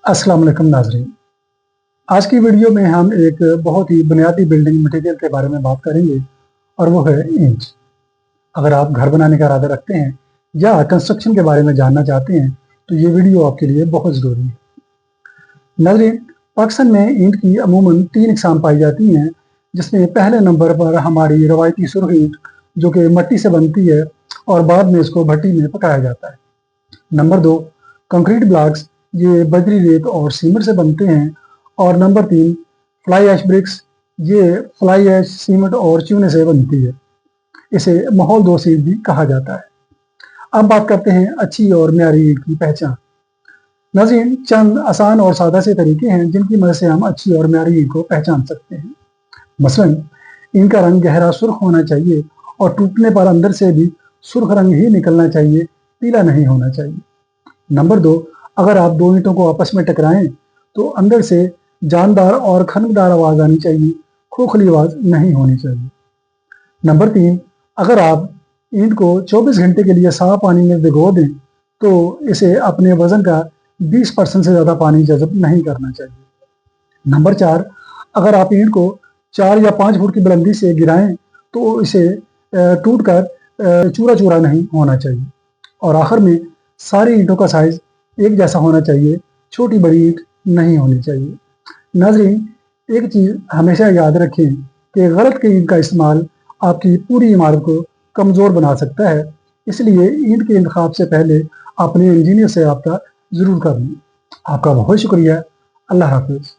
अस्सलाम वालेकुम नाज़रीन। आज की वीडियो में हम एक बहुत ही बुनियादी बिल्डिंग मटेरियल के बारे में बात करेंगे और वो है ईंट। अगर आप घर बनाने का इरादा रखते हैं या कंस्ट्रक्शन के बारे में जानना चाहते हैं तो ये वीडियो आपके लिए बहुत ज़रूरी है। नाज़रीन, पाकिस्तान में ईंट की अमूमन 3 इकसाम पाई जाती हैं, जिसमें पहले नंबर पर हमारी रवायती सुर्ख ईंट जो कि मिट्टी से बनती है और बाद में इसको भट्टी में पकाया जाता है। नंबर 2 कंक्रीट ब्लॉक्स, ये बजरी, रेत और सीमेंट से बनते हैं। और नंबर 3 फ्लाई ऐश ब्रिक्स, ये फ्लाई ऐश, सीमेंट और चूने से बनती है। इसे माहौल दोष ईंट भी कहा जाता है। अब बात करते हैं अच्छी और म्यारी ईंट की पहचान। नाज़रीन, चंद आसान और सादा से तरीके हैं जिनकी मदद से हम अच्छी और म्यारी ईंट को पहचान सकते हैं। मसलन, ईंट का रंग गहरा सुर्ख होना चाहिए और टूटने पर अंदर से भी सुर्ख रंग ही निकलना चाहिए, पीला नहीं होना चाहिए। नंबर 2, अगर आप दो ईंटों को आपस में टकराएं तो अंदर से जानदार और खनकदार आवाज आनी चाहिए, खोखली आवाज नहीं होनी चाहिए। नंबर 3, अगर आप ईंट को 24 घंटे के लिए साफ पानी में भिगो दें तो इसे अपने वजन का 20% से ज़्यादा पानी जज़ब नहीं करना चाहिए। नंबर 4, अगर आप ईंट को 4 या 5 फुट की बुलंदी से गिराएं तो इसे टूट कर चूरा चूरा नहीं होना चाहिए। और आखिर में, सारी ईंटों का साइज एक जैसा होना चाहिए, छोटी बड़ी ईंट नहीं होनी चाहिए। नाज़रीन, एक चीज़ हमेशा याद रखें कि गलत ईंट का इस्तेमाल आपकी पूरी इमारत को कमज़ोर बना सकता है, इसलिए ईंट के इंतखाब से पहले अपने इंजीनियर से रब्ता ज़रूर कर लें। आपका बहुत शुक्रिया। अल्लाह हाफ़िज़।